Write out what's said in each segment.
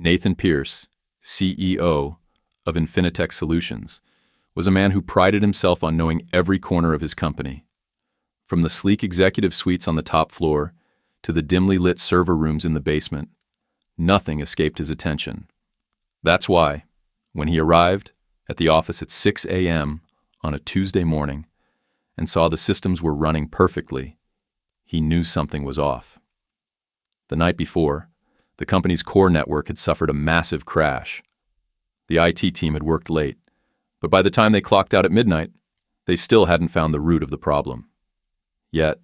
Nathan Pierce, CEO of Infinitec Solutions, was a man who prided himself on knowing every corner of his company. From the sleek executive suites on the top floor to the dimly lit server rooms in the basement, nothing escaped his attention. That's why, when he arrived at the office at 6 a.m. on a Tuesday morning and saw the systems were running perfectly, he knew something was off. The night before, the company's core network had suffered a massive crash. The IT team had worked late, but by the time they clocked out at midnight, they still hadn't found the root of the problem. Yet,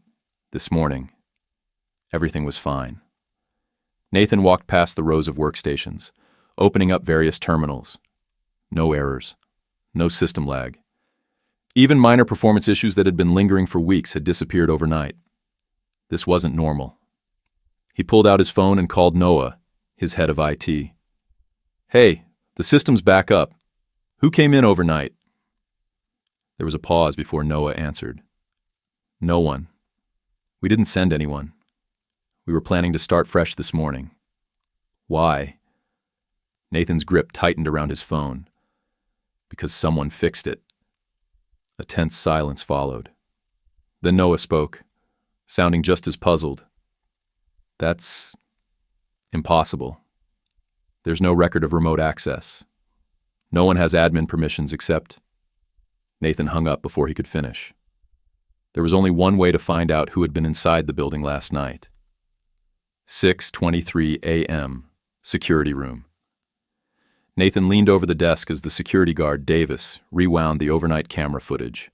this morning, everything was fine. Nathan walked past the rows of workstations, opening up various terminals. No errors, no system lag. Even minor performance issues that had been lingering for weeks had disappeared overnight. This wasn't normal. He pulled out his phone and called Noah, his head of IT. "Hey, the system's back up. Who came in overnight?" There was a pause before Noah answered. "No one. We didn't send anyone. We were planning to start fresh this morning." "Why?" Nathan's grip tightened around his phone. "Because someone fixed it." A tense silence followed. Then Noah spoke, sounding just as puzzled. "That's impossible. There's no record of remote access. No one has admin permissions except—" Nathan hung up before he could finish. There was only one way to find out who had been inside the building last night. 6:23 a.m., security room. Nathan leaned over the desk as the security guard, Davis, rewound the overnight camera footage.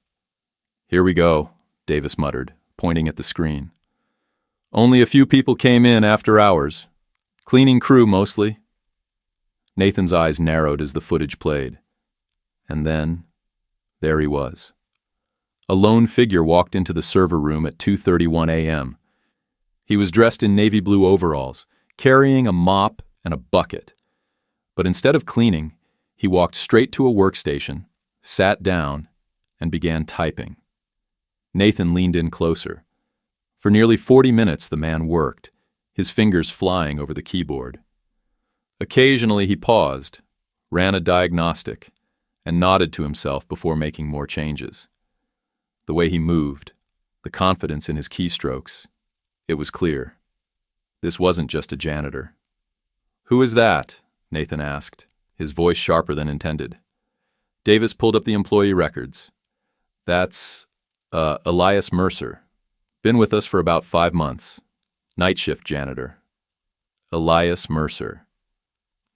"Here we go," Davis muttered, pointing at the screen. "Only a few people came in after hours. Cleaning crew, mostly." Nathan's eyes narrowed as the footage played. And then, there he was. A lone figure walked into the server room at 2:31 a.m. He was dressed in navy blue overalls, carrying a mop and a bucket. But instead of cleaning, he walked straight to a workstation, sat down, and began typing. Nathan leaned in closer. For nearly 40 minutes the man worked, his fingers flying over the keyboard. Occasionally he paused, ran a diagnostic, and nodded to himself before making more changes. The way he moved, the confidence in his keystrokes, it was clear. This wasn't just a janitor. "Who is that?" Nathan asked, his voice sharper than intended. Davis pulled up the employee records. "That's, Elias Mercer. Been with us for about 5 months. Night shift janitor." Elias Mercer.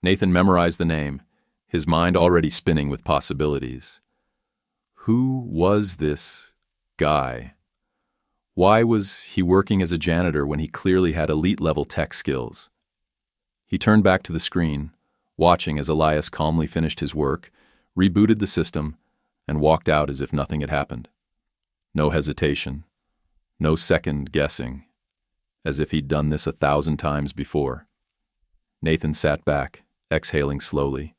Nathan memorized the name, his mind already spinning with possibilities. Who was this guy? Why was he working as a janitor when he clearly had elite-level tech skills? He turned back to the screen, watching as Elias calmly finished his work, rebooted the system, and walked out as if nothing had happened. No hesitation. No second guessing, as if he'd done this 1,000 times before. Nathan sat back, exhaling slowly.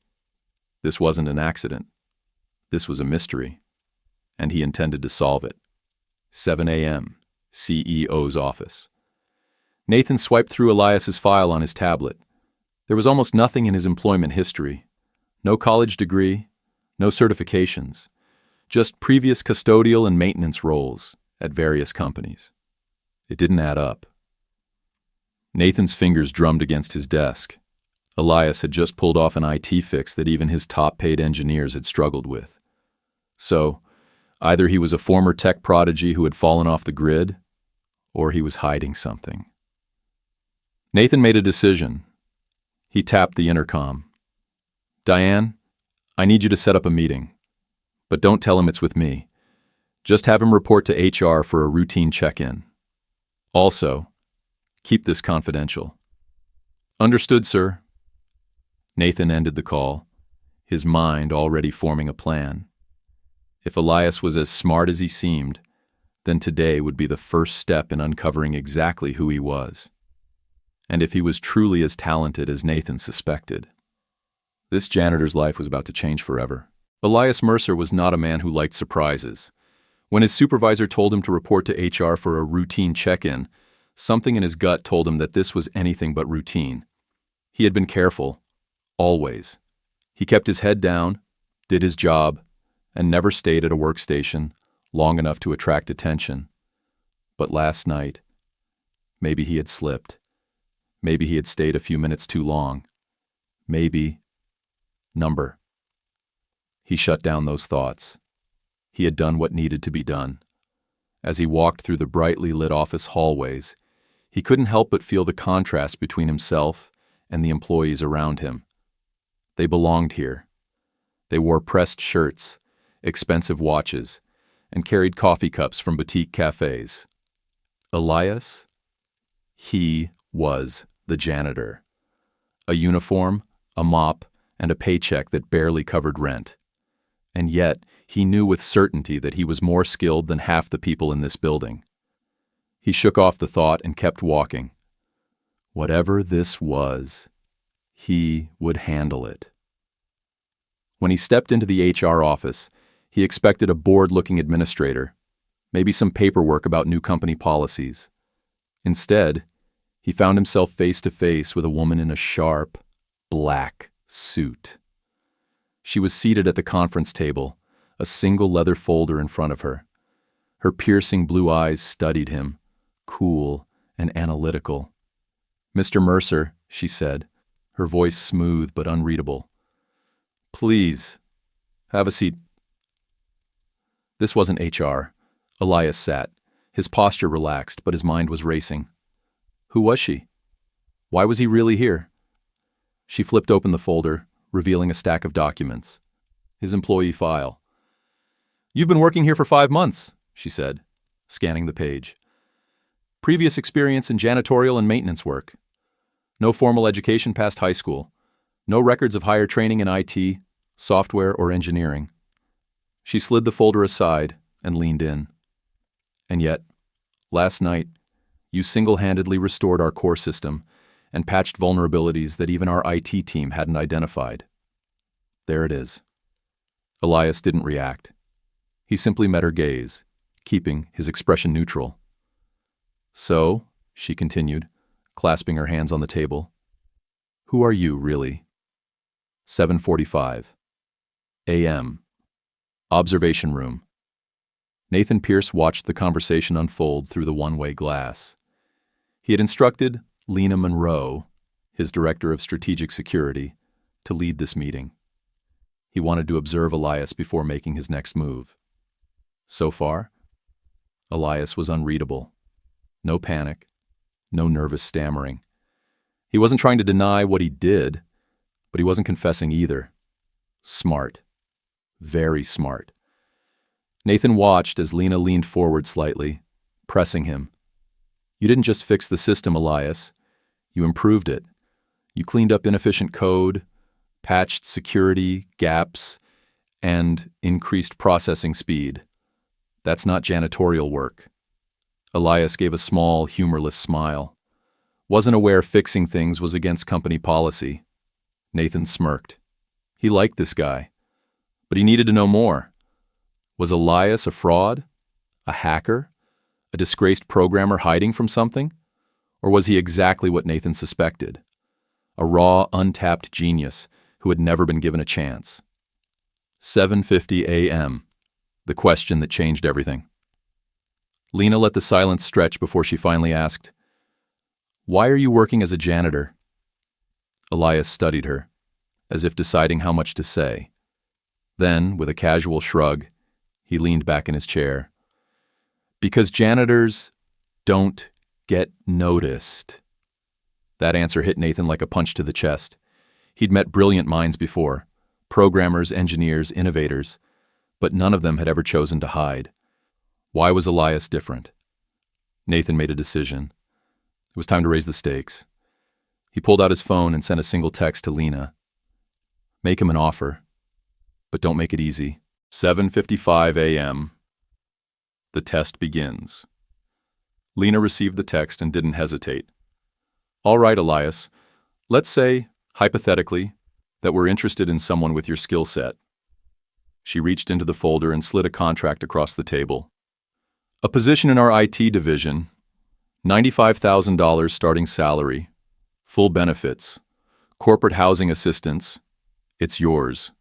This wasn't an accident. This was a mystery, and he intended to solve it. 7 a.m., CEO's office. Nathan swiped through Elias's file on his tablet. There was almost nothing in his employment history. No college degree, no certifications, just previous custodial and maintenance roles at various companies. It didn't add up. Nathan's fingers drummed against his desk. Elias had just pulled off an IT fix that even his top-paid engineers had struggled with. So, either he was a former tech prodigy who had fallen off the grid, or he was hiding something. Nathan made a decision. He tapped the intercom. "Diane, I need you to set up a meeting. But don't tell him it's with me. Just have him report to HR for a routine check-in. Also, keep this confidential." "Understood, sir." Nathan ended the call, his mind already forming a plan. If Elias was as smart as he seemed, then today would be the first step in uncovering exactly who he was. And if he was truly as talented as Nathan suspected, this janitor's life was about to change forever. Elias Mercer was not a man who liked surprises. When his supervisor told him to report to HR for a routine check-in, something in his gut told him that this was anything but routine. He had been careful, Always. He kept his head down, did his job, and never stayed at a workstation long enough to attract attention. But last night, maybe he had slipped. Maybe he had stayed a few minutes too long. Maybe... Number. He shut down those thoughts. He had done what needed to be done. As he walked through the brightly lit office hallways, he couldn't help but feel the contrast between himself and the employees around him. They belonged here. They wore pressed shirts, expensive watches, and carried coffee cups from boutique cafes. Elias? He was the janitor. A uniform, a mop, and a paycheck that barely covered rent. And yet, he knew with certainty that he was more skilled than half the people in this building. He shook off the thought and kept walking. Whatever this was, he would handle it. When he stepped into the HR office, he expected a bored-looking administrator, maybe some paperwork about new company policies. Instead, he found himself face to face with a woman in a sharp, black suit. She was seated at the conference table, a single leather folder in front of her. Her piercing blue eyes studied him, cool and analytical. "Mr. Mercer," she said, her voice smooth but unreadable. "Please, have a seat." This wasn't HR. Elias sat, his posture relaxed, but his mind was racing. Who was she? Why was he really here? She flipped open the folder, revealing a stack of documents. His employee file. "You've been working here for 5 months," she said, scanning the page. "Previous experience in janitorial and maintenance work. No formal education past high school. No records of higher training in IT, software, or engineering." She slid the folder aside and leaned in. "And yet, last night, you single-handedly restored our core system and patched vulnerabilities that even our IT team hadn't identified. There it is." Elias didn't react. He simply met her gaze, keeping his expression neutral. "So," she continued, clasping her hands on the table, "who are you, really?" 7:45 a.m. Observation room. Nathan Pierce watched the conversation unfold through the one-way glass. He had instructed Lena Monroe, his director of strategic security, to lead this meeting. He wanted to observe Elias before making his next move. So far, Elias was unreadable. No panic, no nervous stammering. He wasn't trying to deny what he did, but he wasn't confessing either. Smart. Very smart. Nathan watched as Lena leaned forward slightly, pressing him. "You didn't just fix the system, Elias. You improved it. You cleaned up inefficient code, patched security gaps, and increased processing speed. That's not janitorial work." Elias gave a small, humorless smile. Wasn't aware fixing things was against company policy. Nathan smirked. He liked this guy, but he needed to know more. Was Elias a fraud? A hacker? A disgraced programmer hiding from something? Or was he exactly what Nathan suspected? A raw, untapped genius who had never been given a chance. 7:50 a.m. The question that changed everything. Lena let the silence stretch before she finally asked, "Why are you working as a janitor?" Elias studied her, as if deciding how much to say. Then, with a casual shrug, he leaned back in his chair. "Because janitors don't get noticed." That answer hit Nathan like a punch to the chest. He'd met brilliant minds before, programmers, engineers, innovators, but none of them had ever chosen to hide. Why was Elias different? Nathan made a decision. It was time to raise the stakes. He pulled out his phone and sent a single text to Lena. "Make him an offer, but don't make it easy." 7:55 a.m. The test begins. Lena received the text and didn't hesitate. "All right, Elias, let's say, hypothetically, that we're interested in someone with your skill set." She reached into the folder and slid a contract across the table. "A position in our IT division, $95,000 starting salary, full benefits, Corporate housing assistance. It's yours.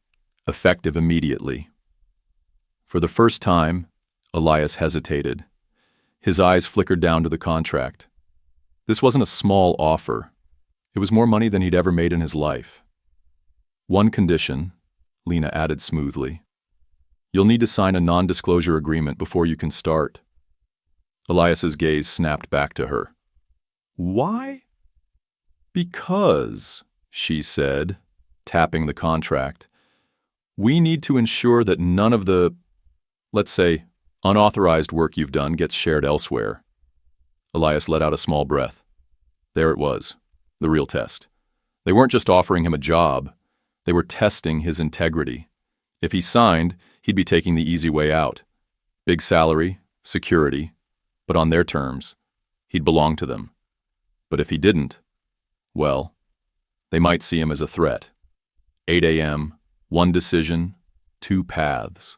Effective immediately. For the first time, Elias hesitated. His eyes flickered down to the contract. This wasn't a small offer. It was more money than he'd ever made in his life. One condition, Lena added smoothly. You'll need to sign a non-disclosure agreement before you can start. Elias's gaze snapped back to her. Why? Because, she said, tapping the contract, we need to ensure that none of the, let's say, unauthorized work you've done gets shared elsewhere. Elias let out a small breath. There it was, the real test. They weren't just offering him a job. They were testing his integrity. If he signed, he'd be taking the easy way out. Big salary, security, but on their terms. He'd belong to them. But if he didn't, well, they might see him as a threat. 8 a.m., one decision, two paths.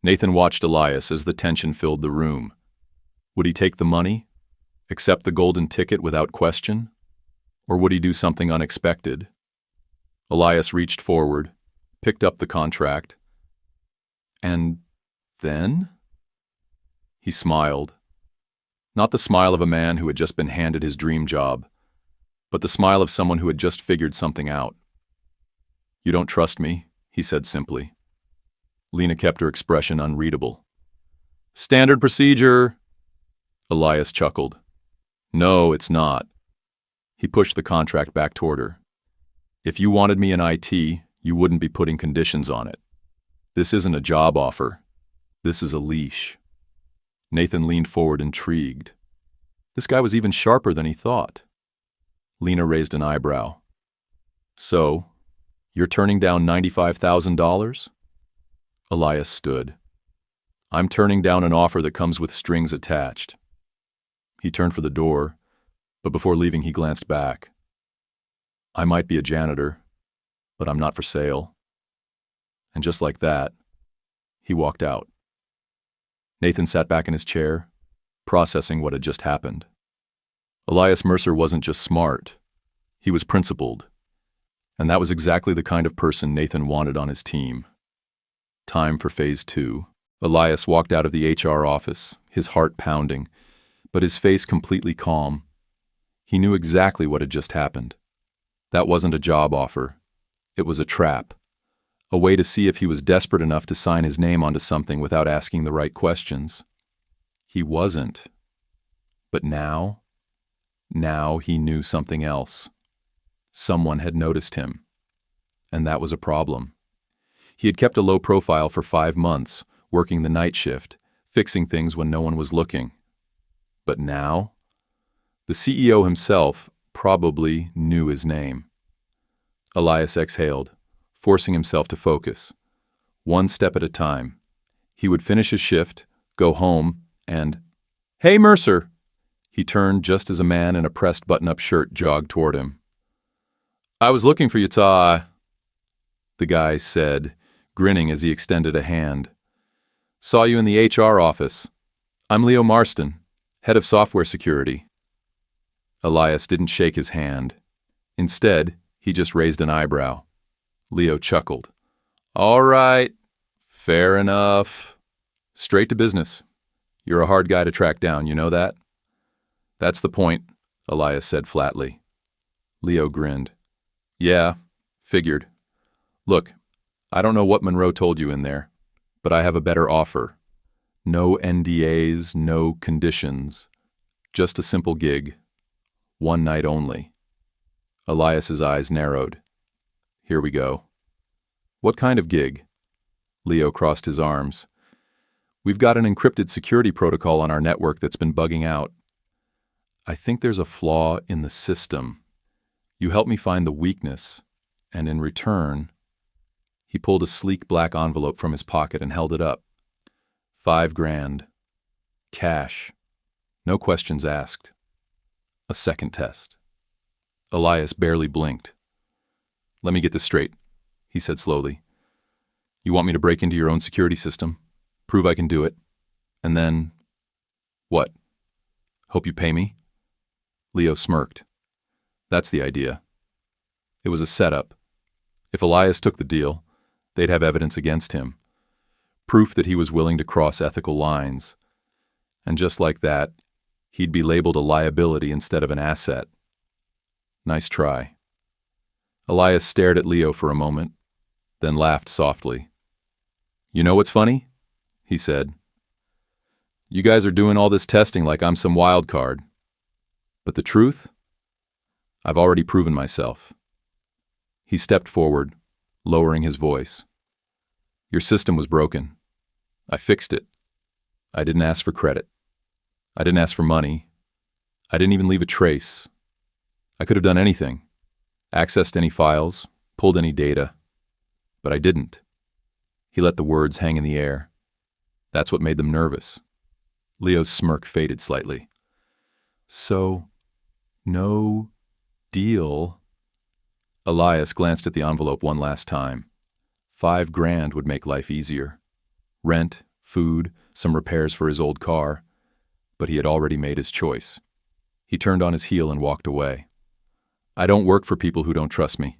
Nathan watched Elias as the tension filled the room. Would he take the money? Accept the golden ticket without question? Or would he do something unexpected? Elias reached forward, picked up the contract, and then? He smiled. Not the smile of a man who had just been handed his dream job, but the smile of someone who had just figured something out. You don't trust me, he said simply. Lena kept her expression unreadable. Standard procedure, Elias chuckled. No, it's not. He pushed the contract back toward her. If you wanted me in IT, you wouldn't be putting conditions on it. This isn't a job offer. This is a leash. Nathan leaned forward, intrigued. This guy was even sharper than he thought. Lena raised an eyebrow. So, you're turning down $95,000? Elias stood. I'm turning down an offer that comes with strings attached. He turned for the door, but before leaving he glanced back. I might be a janitor, but I'm not for sale. And just like that, he walked out. Nathan sat back in his chair, processing what had just happened. Elias Mercer wasn't just smart, he was principled. And that was exactly the kind of person Nathan wanted on his team. Time for phase 2. Elias walked out of the HR office, his heart pounding, but his face completely calm. He knew exactly what had just happened. That wasn't a job offer. It was a trap. A way to see if he was desperate enough to sign his name onto something without asking the right questions. He wasn't. But now he knew something else. Someone had noticed him. And that was a problem. He had kept a low profile for 5 months, working the night shift, fixing things when no one was looking. But now, the CEO himself probably knew his name. Elias exhaled, forcing himself to focus. One step at a time. He would finish his shift, go home, and, "Hey, Mercer!" He turned just as a man in a pressed button-up shirt jogged toward him. "I was looking for you, the guy said, grinning as he extended a hand. "Saw you in the HR office. I'm Leo Marston, head of software security." Elias didn't shake his hand. Instead, he just raised an eyebrow. Leo chuckled. "All right, fair enough. Straight to business. You're a hard guy to track down, you know that?" "That's the point," Elias said flatly. Leo grinned. "Yeah, figured. Look, I don't know what Monroe told you in there, but I have a better offer. No NDAs, no conditions. Just a simple gig. One night only." Elias's eyes narrowed. Here we go. "What kind of gig?" Leo crossed his arms. "We've got an encrypted security protocol on our network that's been bugging out. I think there's a flaw in the system. You help me find the weakness, and in return..." He pulled a sleek black envelope from his pocket and held it up. $5 grand. Cash. No questions asked. A second test. Elias barely blinked. "Let me get this straight," he said slowly. "You want me to break into your own security system, prove I can do it, and then... what? Hope you pay me?" Leo smirked. "That's the idea." It was a setup. If Elias took the deal, they'd have evidence against him. Proof that he was willing to cross ethical lines. And just like that, he'd be labeled a liability instead of an asset. Nice try. Elias stared at Leo for a moment, then laughed softly. "You know what's funny?" he said. "You guys are doing all this testing like I'm some wild card. But the truth? I've already proven myself." He stepped forward, lowering his voice. "Your system was broken. I fixed it. I didn't ask for credit. I didn't ask for money. I didn't even leave a trace. I could have done anything. Accessed any files, pulled any data. But I didn't." He let the words hang in the air. That's what made them nervous. Leo's smirk faded slightly. "So, no deal?" Elias glanced at the envelope one last time. $5,000 would make life easier. Rent, food, some repairs for his old car. But he had already made his choice. He turned on his heel and walked away. "I don't work for people who don't trust me."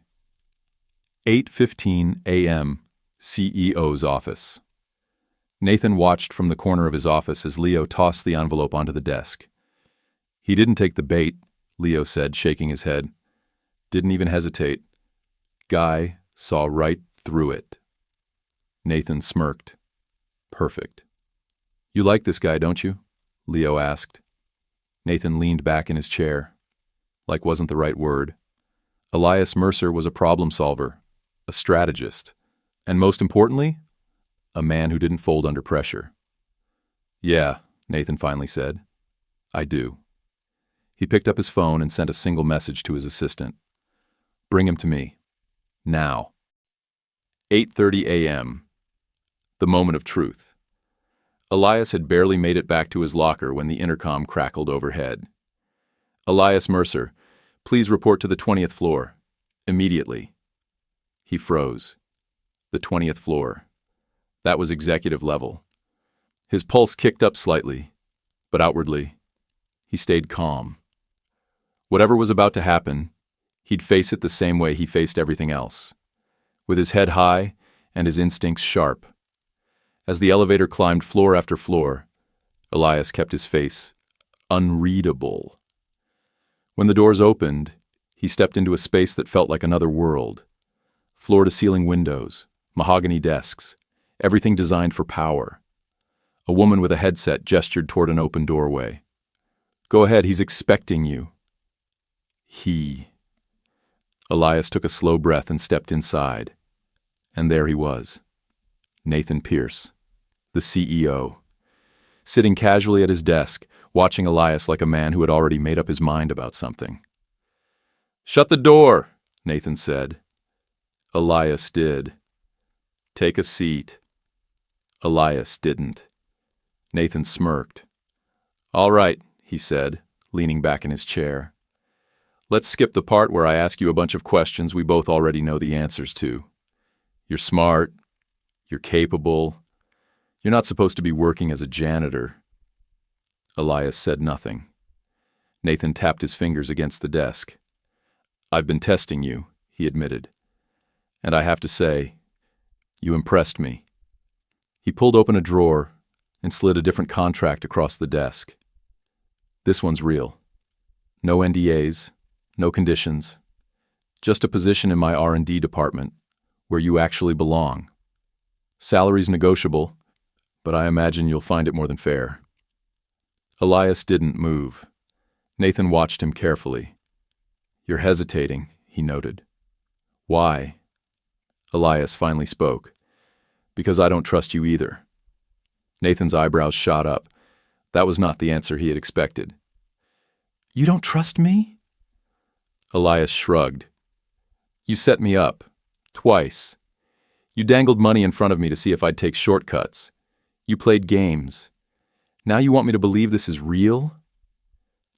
8:15 a.m., CEO's office. Nathan watched from the corner of his office as Leo tossed the envelope onto the desk. "He didn't take the bait," Leo said, shaking his head. "Didn't even hesitate. Guy saw right through it." Nathan smirked. "Perfect." "You like this guy, don't you?" Leo asked. Nathan leaned back in his chair. Like wasn't the right word. Elias Mercer was a problem solver, a strategist, and most importantly, a man who didn't fold under pressure. "Yeah," Nathan finally said. "I do." He picked up his phone and sent a single message to his assistant. "Bring him to me. Now." 8:30 a.m. The moment of truth. Elias had barely made it back to his locker when the intercom crackled overhead. "Elias Mercer, please report to the 20th floor. Immediately." He froze. The 20th floor. That was executive level. His pulse kicked up slightly, but outwardly, he stayed calm. Whatever was about to happen, he'd face it the same way he faced everything else, with his head high and his instincts sharp. As the elevator climbed floor after floor, Elias kept his face unreadable. When the doors opened, he stepped into a space that felt like another world. Floor-to-ceiling windows, mahogany desks, everything designed for power. A woman with a headset gestured toward an open doorway. "Go ahead, he's expecting you." He. Elias took a slow breath and stepped inside. And there he was. Nathan Pierce, the CEO, sitting casually at his desk, watching Elias like a man who had already made up his mind about something. "Shut the door," Nathan said. Elias did. "Take a seat." Elias didn't. Nathan smirked. "All right," he said, leaning back in his chair. "Let's skip the part where I ask you a bunch of questions we both already know the answers to. You're smart. You're capable. You're not supposed to be working as a janitor." Elias said nothing. Nathan tapped his fingers against the desk. "I've been testing you," he admitted. "And I have to say, you impressed me." He pulled open a drawer and slid a different contract across the desk. "This one's real. No NDAs, no conditions. Just a position in my R&D department where you actually belong. Salary's negotiable, but I imagine you'll find it more than fair." Elias didn't move. Nathan watched him carefully. "You're hesitating," he noted. "Why?" Elias finally spoke. "Because I don't trust you either." Nathan's eyebrows shot up. That was not the answer he had expected. "You don't trust me?" Elias shrugged. "You set me up. Twice. You dangled money in front of me to see if I'd take shortcuts. You played games. Now you want me to believe this is real?"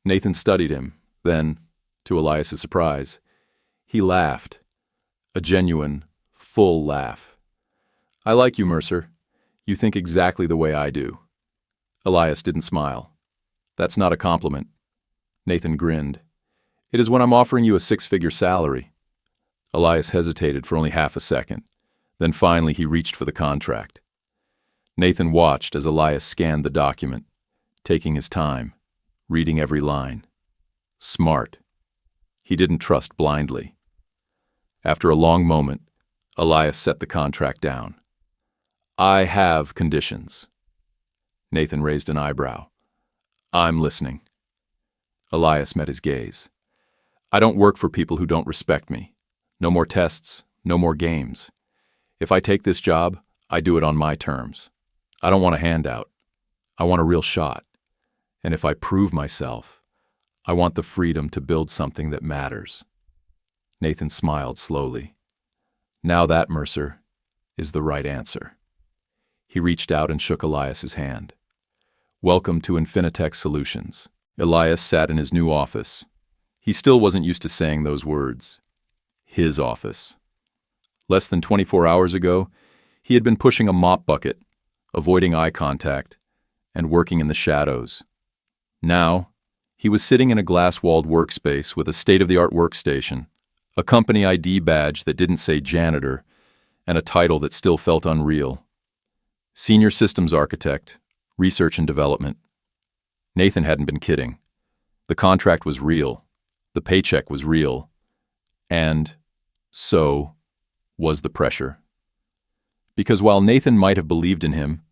Nathan studied him. Then, to Elias's surprise, he laughed. A genuine, full laugh. "I like you, Mercer. You think exactly the way I do." Elias didn't smile. "That's not a compliment." Nathan grinned. "It is when I'm offering you a 6-figure salary." Elias hesitated for only half a second. Then finally he reached for the contract. Nathan watched as Elias scanned the document, taking his time, reading every line. Smart. He didn't trust blindly. After a long moment, Elias set the contract down. I have conditions. Nathan raised an eyebrow. I'm listening. Elias met his gaze. I don't work for people who don't respect me. No more tests, no more games. If I take this job, I do it on my terms. I don't want a handout. I want a real shot. And if I prove myself, I want the freedom to build something that matters. Nathan smiled slowly. Now that, Mercer, is the right answer. He reached out and shook Elias's hand. Welcome to Infinitech Solutions. Elias sat in his new office. He still wasn't used to saying those words. His office. Less than 24 hours ago, he had been pushing a mop bucket, avoiding eye contact, and working in the shadows. Now, he was sitting in a glass-walled workspace with a state-of-the-art workstation, a company ID badge that didn't say janitor, and a title that still felt unreal. Senior Systems Architect, Research and Development. Nathan hadn't been kidding. The contract was real. The paycheck was real. And so was the pressure. Because while Nathan might have believed in him,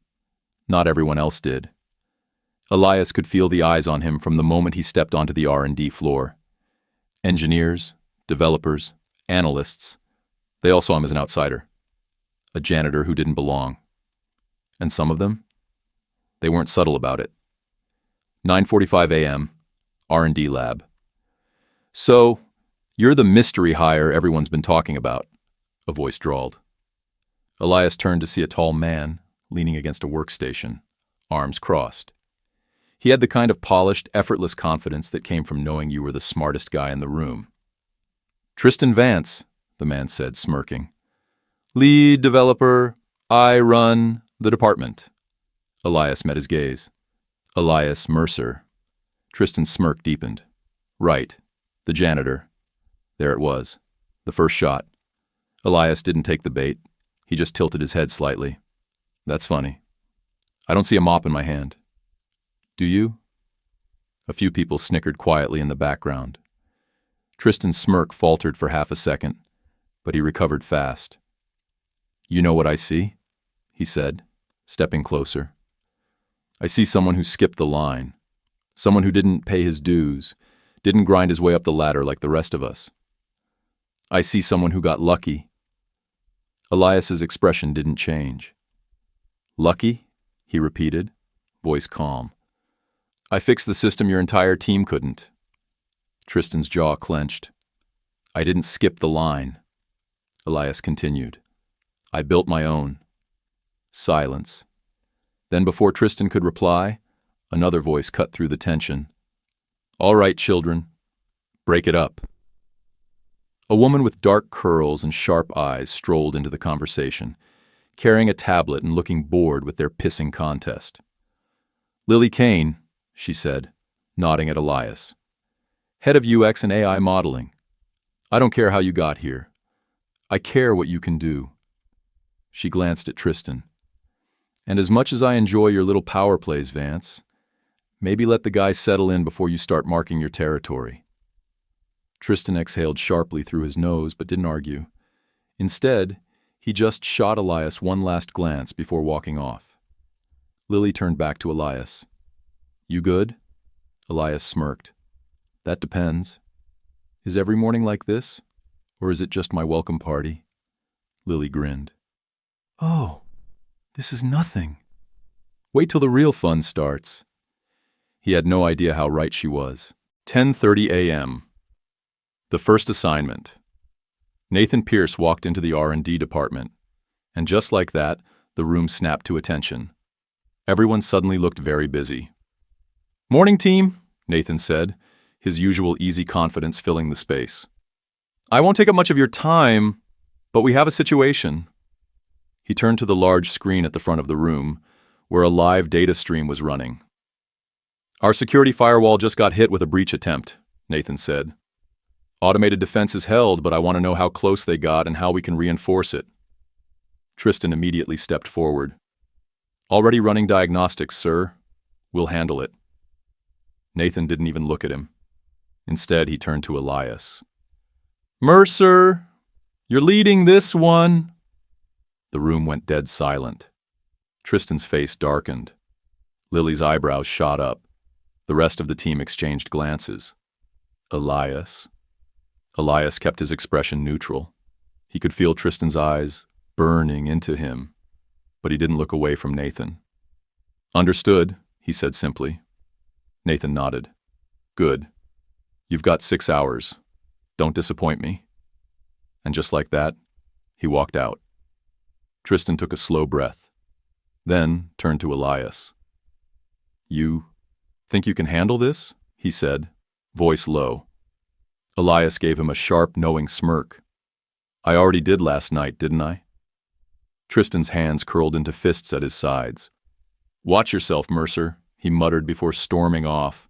not everyone else did. Elias could feel the eyes on him from the moment he stepped onto the R&D floor. Engineers, developers, analysts, they all saw him as an outsider, a janitor who didn't belong. And some of them, they weren't subtle about it. 9:45 a.m., R&D lab. So, you're the mystery hire everyone's been talking about, a voice drawled. Elias turned to see a tall man leaning against a workstation, arms crossed. He had the kind of polished, effortless confidence that came from knowing you were the smartest guy in the room. Tristan Vance, the man said, smirking. Lead developer, I run the department. Elias met his gaze. Elias Mercer. Tristan's smirk deepened. Right, the janitor. There it was, the first shot. Elias didn't take the bait. He just tilted his head slightly. That's funny. I don't see a mop in my hand. Do you? A few people snickered quietly in the background. Tristan's smirk faltered for half a second, but he recovered fast. You know what I see? He said, stepping closer. I see someone who skipped the line, someone who didn't pay his dues, didn't grind his way up the ladder like the rest of us. I see someone who got lucky. Elias's expression didn't change. Lucky? He repeated, voice calm. I fixed the system your entire team couldn't. Tristan's jaw clenched. I didn't skip the line. Elias continued. I built my own. Silence. Then before Tristan could reply, another voice cut through the tension. All right, children. Break it up. A woman with dark curls and sharp eyes strolled into the conversation, carrying a tablet and looking bored with their pissing contest. Lily Kane, she said, nodding at Elias. Head of UX and AI modeling. I don't care how you got here. I care what you can do. She glanced at Tristan. And as much as I enjoy your little power plays, Vance, maybe let the guy settle in before you start marking your territory. Tristan exhaled sharply through his nose but didn't argue. Instead, he just shot Elias one last glance before walking off. Lily turned back to Elias. You good? Elias smirked. That depends. Is every morning like this? Or is it just my welcome party? Lily grinned. Oh, this is nothing. Wait till the real fun starts. He had no idea how right she was. 10:30 a.m. The first assignment. Nathan Pierce walked into the R&D department, and just like that, the room snapped to attention. Everyone suddenly looked very busy. Morning, team, Nathan said, his usual easy confidence filling the space. I won't take up much of your time, but we have a situation. He turned to the large screen at the front of the room, where a live data stream was running. Our security firewall just got hit with a breach attempt, Nathan said. Automated defense is held, but I want to know how close they got and how we can reinforce it. Tristan immediately stepped forward. Already running diagnostics, sir. We'll handle it. Nathan didn't even look at him. Instead, he turned to Elias. Mercer, you're leading this one. The room went dead silent. Tristan's face darkened. Lily's eyebrows shot up. The rest of the team exchanged glances. Elias. Elias kept his expression neutral. He could feel Tristan's eyes burning into him, but he didn't look away from Nathan. Understood, he said simply. Nathan nodded. Good. You've got 6 hours. Don't disappoint me. And just like that, he walked out. Tristan took a slow breath, then turned to Elias. You think you can handle this? He said, voice low. Elias gave him a sharp, knowing smirk. I already did last night, didn't I? Tristan's hands curled into fists at his sides. Watch yourself, Mercer, he muttered before storming off.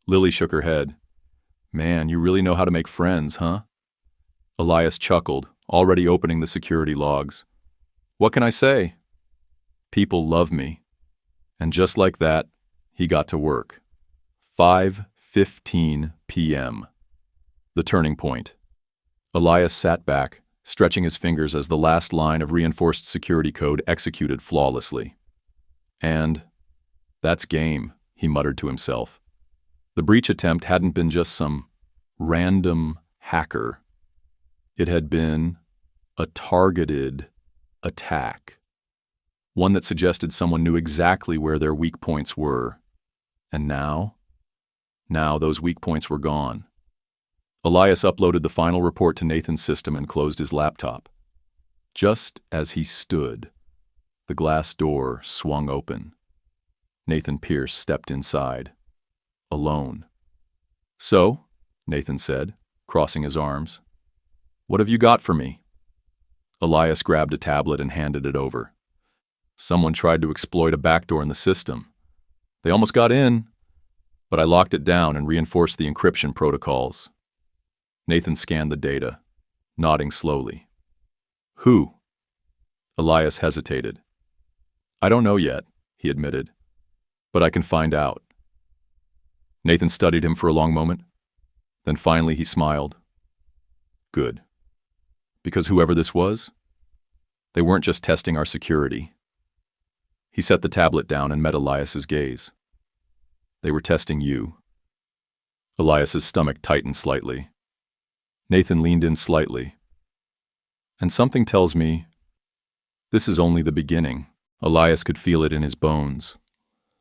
Lily shook her head. Man, you really know how to make friends, huh? Elias chuckled, already opening the security logs. What can I say? People love me. And just like that, he got to work. 5:15 p.m. The turning point. Elias sat back, stretching his fingers as the last line of reinforced security code executed flawlessly. And that's game, he muttered to himself. The breach attempt hadn't been just some random hacker. It had been a targeted attack. One that suggested someone knew exactly where their weak points were. And now those weak points were gone. Elias uploaded the final report to Nathan's system and closed his laptop. Just as he stood, the glass door swung open. Nathan Pierce stepped inside, alone. So, Nathan said, crossing his arms, what have you got for me? Elias grabbed a tablet and handed it over. Someone tried to exploit a backdoor in the system. They almost got in, but I locked it down and reinforced the encryption protocols. Nathan scanned the data, nodding slowly. Who? Elias hesitated. I don't know yet, he admitted, but I can find out. Nathan studied him for a long moment. Then finally he smiled. Good. Because whoever this was, they weren't just testing our security. He set the tablet down and met Elias's gaze. They were testing you. Elias's stomach tightened slightly. Nathan leaned in slightly. And something tells me this is only the beginning. Elias could feel it in his bones.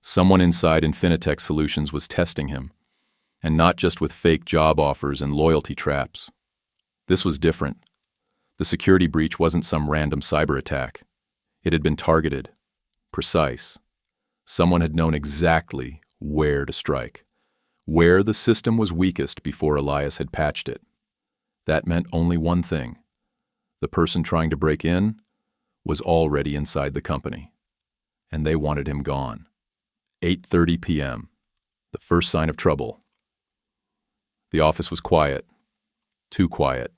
Someone inside Infinitech Solutions was testing him, and not just with fake job offers and loyalty traps. This was different. The security breach wasn't some random cyber attack. It had been targeted, precise. Someone had known exactly where to strike, where the system was weakest before Elias had patched it. That meant only one thing. The person trying to break in was already inside the company, and they wanted him gone. 8:30 p.m., the first sign of trouble. The office was quiet, too quiet.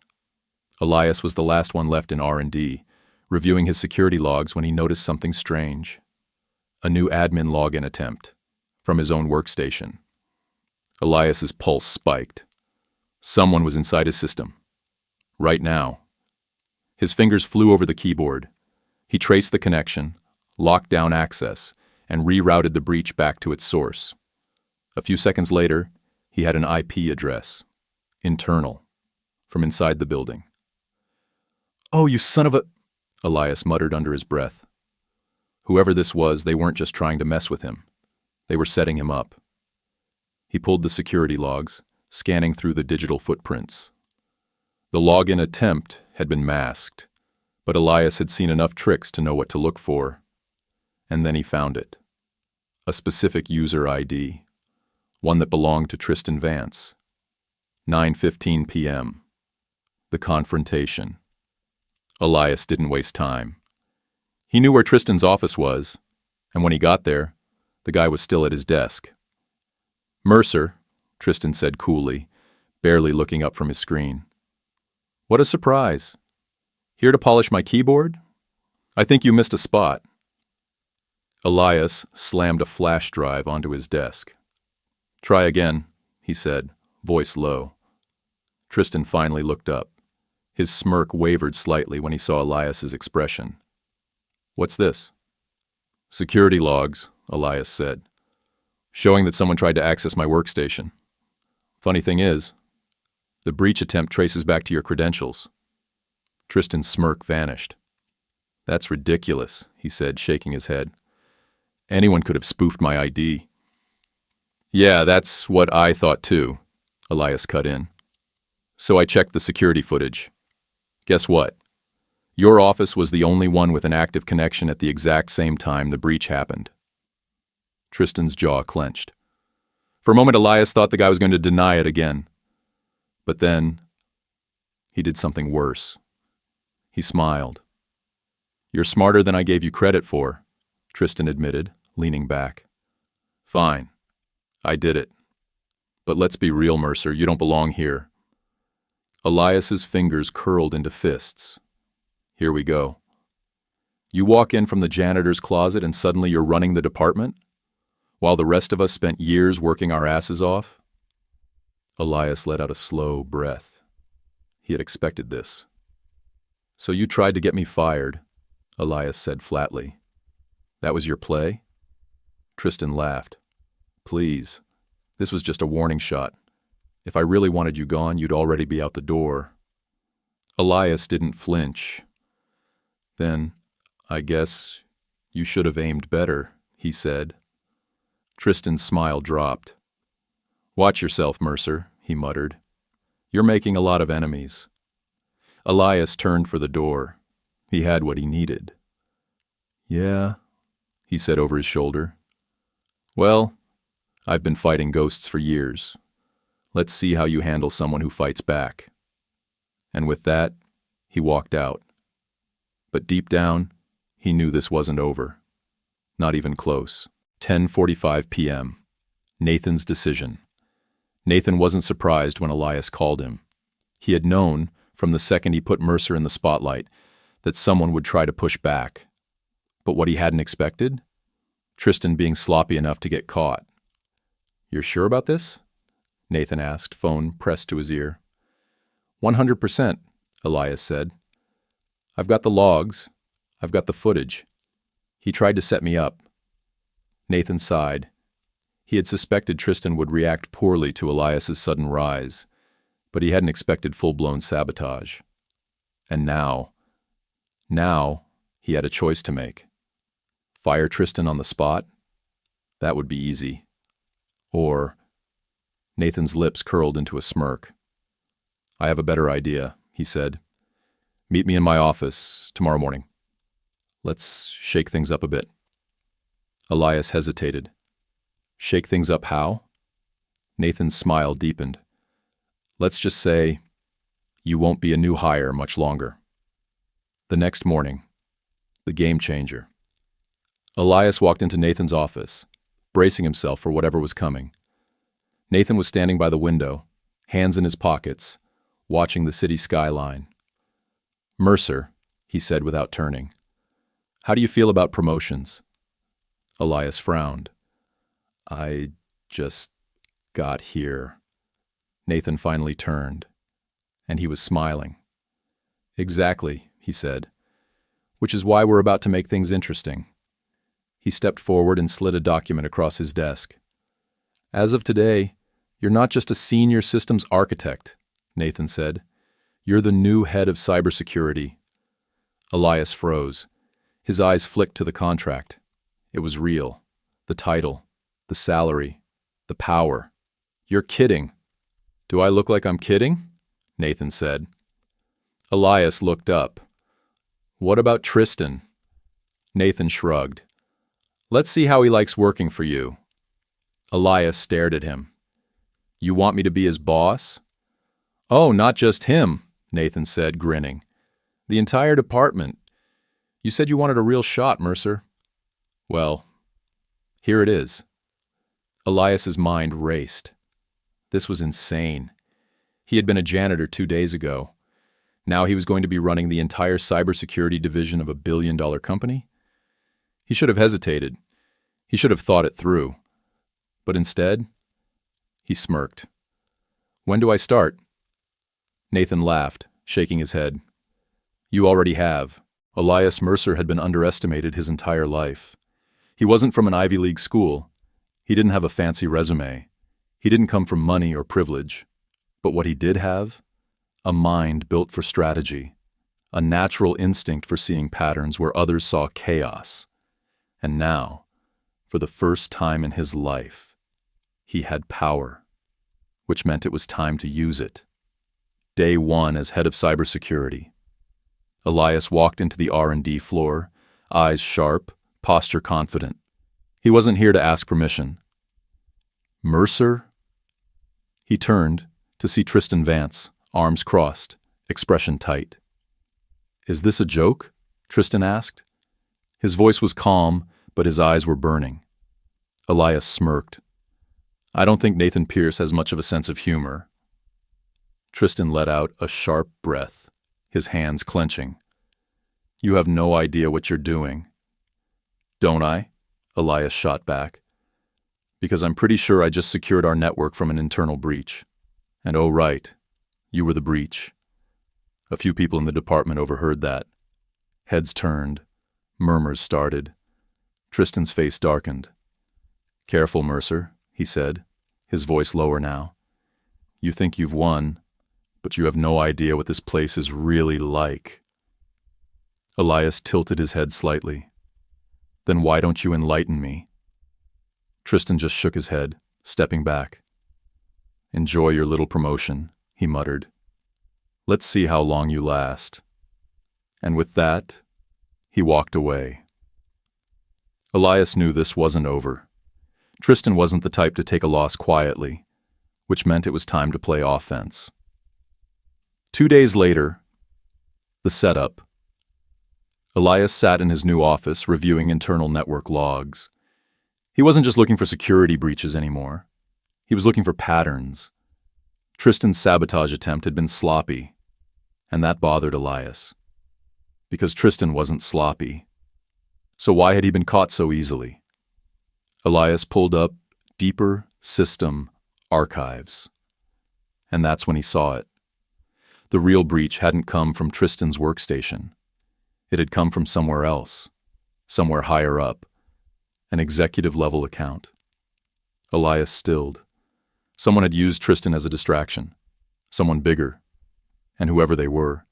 Elias was the last one left in R&D, reviewing his security logs when he noticed something strange. A new admin login attempt, from his own workstation. Elias's pulse spiked. Someone was inside his system. Right now. His fingers flew over the keyboard. He traced the connection, locked down access, and rerouted the breach back to its source. A few seconds later, he had an IP address. Internal. From inside the building. Oh, you son of a... Elias muttered under his breath. Whoever this was, they weren't just trying to mess with him. They were setting him up. He pulled the security logs, scanning through the digital footprints. The login attempt had been masked, but Elias had seen enough tricks to know what to look for. And then he found it. A specific user ID, one that belonged to Tristan Vance. 9:15 p.m. The confrontation. Elias didn't waste time. He knew where Tristan's office was, and when he got there, the guy was still at his desk. Mercer, Tristan said coolly, barely looking up from his screen. What a surprise. Here to polish my keyboard? I think you missed a spot. Elias slammed a flash drive onto his desk. Try again, he said, voice low. Tristan finally looked up. His smirk wavered slightly when he saw Elias's expression. What's this? Security logs, Elias said, showing that someone tried to access my workstation. Funny thing is, the breach attempt traces back to your credentials. Tristan's smirk vanished. That's ridiculous, he said, shaking his head. Anyone could have spoofed my ID. Yeah, that's what I thought too, Elias cut in. So I checked the security footage. Guess what? Your office was the only one with an active connection at the exact same time the breach happened. Tristan's jaw clenched. For a moment, Elias thought the guy was going to deny it again. But then, he did something worse. He smiled. You're smarter than I gave you credit for, Tristan admitted, leaning back. Fine. I did it. But let's be real, Mercer, you don't belong here. Elias's fingers curled into fists. Here we go. You walk in from the janitor's closet and suddenly you're running the department? While the rest of us spent years working our asses off? Elias let out a slow breath. He had expected this. So you tried to get me fired, Elias said flatly. That was your play? Tristan laughed. Please, this was just a warning shot. If I really wanted you gone, you'd already be out the door. Elias didn't flinch. Then, I guess, you should have aimed better, he said. Tristan's smile dropped. Watch yourself, Mercer, he muttered. You're making a lot of enemies. Elias turned for the door. He had what he needed. Yeah, he said over his shoulder. Well, I've been fighting ghosts for years. Let's see how you handle someone who fights back. And with that, he walked out. But deep down, he knew this wasn't over. Not even close. 10:45 p.m. Nathan's decision. Nathan wasn't surprised when Elias called him. He had known, from the second he put Mercer in the spotlight, that someone would try to push back. But what he hadn't expected? Tristan being sloppy enough to get caught. You're sure about this? Nathan asked, phone pressed to his ear. 100%, Elias said. I've got the logs. I've got the footage. He tried to set me up. Nathan sighed. He had suspected Tristan would react poorly to Elias's sudden rise, but he hadn't expected full-blown sabotage. And now he had a choice to make. Fire Tristan on the spot? That would be easy. Or... Nathan's lips curled into a smirk. I have a better idea, he said. Meet me in my office tomorrow morning. Let's shake things up a bit. Elias hesitated. Shake things up how? Nathan's smile deepened. Let's just say, you won't be a new hire much longer. The next morning, the game changer. Elias walked into Nathan's office, bracing himself for whatever was coming. Nathan was standing by the window, hands in his pockets, watching the city skyline. Mercer, he said without turning. How do you feel about promotions? Elias frowned. I just got here. Nathan finally turned, and he was smiling. Exactly, he said, which is why we're about to make things interesting. He stepped forward and slid a document across his desk. As of today, you're not just a senior systems architect, Nathan said. You're the new head of cybersecurity. Elias froze. His eyes flicked to the contract. It was real. The title, the salary, the power. You're kidding. Do I look like I'm kidding? Nathan said. Elias looked up. What about Tristan? Nathan shrugged. Let's see how he likes working for you. Elias stared at him. You want me to be his boss? Oh, not just him, Nathan said, grinning. The entire department. You said you wanted a real shot, Mercer. Well, here it is. Elias's mind raced. This was insane. He had been a janitor 2 days ago. Now he was going to be running the entire cybersecurity division of a billion-dollar company? He should have hesitated. He should have thought it through. But instead, he smirked. "When do I start?" Nathan laughed, shaking his head. "You already have." Elias Mercer had been underestimated his entire life. He wasn't from an Ivy League school. He didn't have a fancy resume. He didn't come from money or privilege. But what he did have? A mind built for strategy. A natural instinct for seeing patterns where others saw chaos. And now, for the first time in his life, he had power, which meant it was time to use it. Day 1 as head of cybersecurity. Elias walked into the R&D floor, eyes sharp, posture confident. He wasn't here to ask permission. Mercer? He turned to see Tristan Vance, arms crossed, expression tight. "Is this a joke?" Tristan asked. His voice was calm, but his eyes were burning. Elias smirked. "I don't think Nathan Pierce has much of a sense of humor." Tristan let out a sharp breath, his hands clenching. "You have no idea what you're doing." "Don't I?" Elias shot back. "Because I'm pretty sure I just secured our network from an internal breach. And oh right, you were the breach." A few people in the department overheard that. Heads turned. Murmurs started. Tristan's face darkened. "Careful, Mercer," he said, his voice lower now. "You think you've won, but you have no idea what this place is really like." Elias tilted his head slightly. "Then why don't you enlighten me?" Tristan just shook his head, stepping back. "Enjoy your little promotion," he muttered. "Let's see how long you last." And with that, he walked away. Elias knew this wasn't over. Tristan wasn't the type to take a loss quietly, which meant it was time to play offense. 2 days later, the setup. Elias sat in his new office reviewing internal network logs. He wasn't just looking for security breaches anymore. He was looking for patterns. Tristan's sabotage attempt had been sloppy, and that bothered Elias. Because Tristan wasn't sloppy. So why had he been caught so easily? Elias pulled up Deeper System Archives. And that's when he saw it. The real breach hadn't come from Tristan's workstation. It had come from somewhere else, somewhere higher up, an executive-level account. Elias stilled. Someone had used Tristan as a distraction, someone bigger, and whoever they were,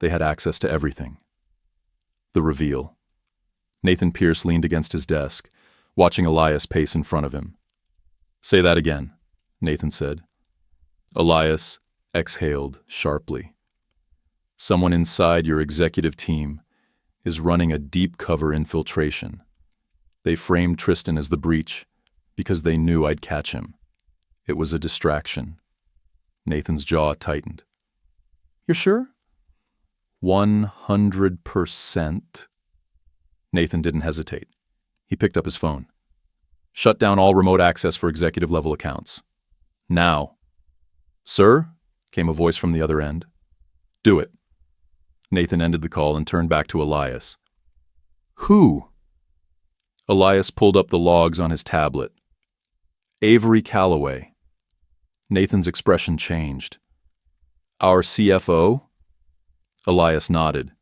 they had access to everything. The reveal. Nathan Pierce leaned against his desk, watching Elias pace in front of him. "Say that again," Nathan said. Elias exhaled sharply. "Someone inside your executive team is running a deep cover infiltration. They framed Tristan as the breach because they knew I'd catch him. It was a distraction." Nathan's jaw tightened. "You're sure?" 100%. Nathan didn't hesitate. He picked up his phone. "Shut down all remote access for executive-level accounts. Now." "Sir?" came a voice from the other end. "Do it." Nathan ended the call and turned back to Elias. "Who?" Elias pulled up the logs on his tablet. "Avery Calloway." Nathan's expression changed. "Our CFO?" Elias nodded.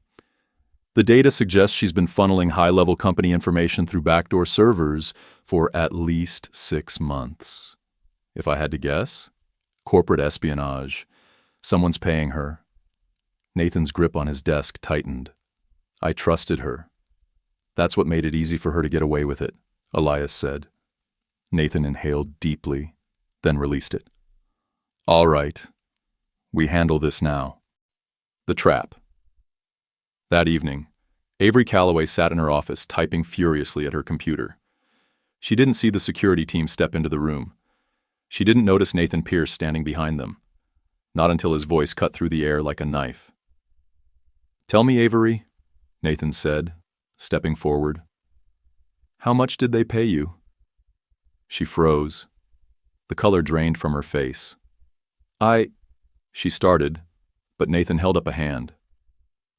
"The data suggests she's been funneling high-level company information through backdoor servers for at least 6 months. If I had to guess, corporate espionage. Someone's paying her." Nathan's grip on his desk tightened. "I trusted her. That's what made it easy for her to get away with it," Elias said. Nathan inhaled deeply, then released it. "All right. We handle this now." The trap. That evening, Avery Calloway sat in her office typing furiously at her computer. She didn't see the security team step into the room. She didn't notice Nathan Pierce standing behind them. Not until his voice cut through the air like a knife. "Tell me, Avery," Nathan said, stepping forward. "How much did they pay you?" She froze. The color drained from her face. She started, but Nathan held up a hand.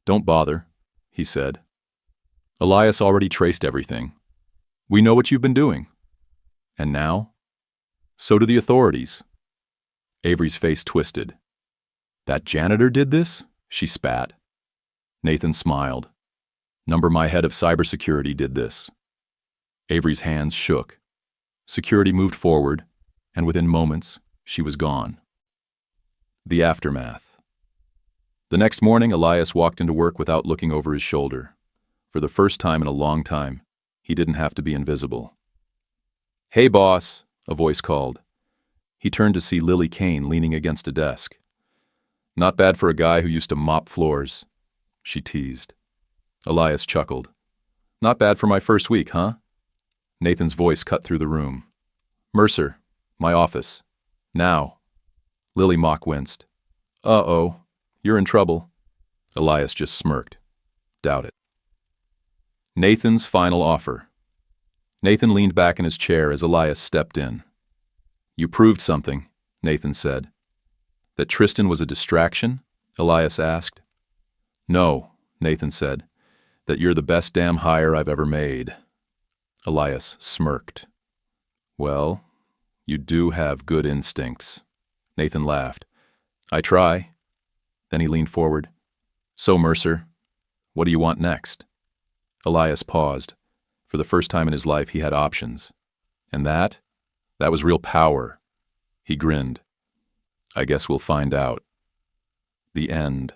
"Don't bother," he said. "Elias already traced everything. We know what you've been doing. And now? So do the authorities." Avery's face twisted. "That janitor did this?" she spat. Nathan smiled. "My head of cybersecurity did this." Avery's hands shook. Security moved forward, and within moments, she was gone. The aftermath. The next morning, Elias walked into work without looking over his shoulder. For the first time in a long time, he didn't have to be invisible. "Hey, boss," a voice called. He turned to see Lily Kane leaning against a desk. "Not bad for a guy who used to mop floors," she teased. Elias chuckled. "Not bad for my first week, huh?" Nathan's voice cut through the room. "Mercer, my office. Now." Lily mock winced. "Uh-oh, you're in trouble." Elias just smirked. "Doubt it." Nathan's final offer. Nathan leaned back in his chair as Elias stepped in. "You proved something," Nathan said. "That Tristan was a distraction?" Elias asked. "No," Nathan said. "That you're the best damn hire I've ever made." Elias smirked. "Well, you do have good instincts." Nathan laughed. "I try." Then he leaned forward. "So, Mercer, what do you want next?" Elias paused. For the first time in his life, he had options. And that was real power. He grinned. "I guess we'll find out." The end.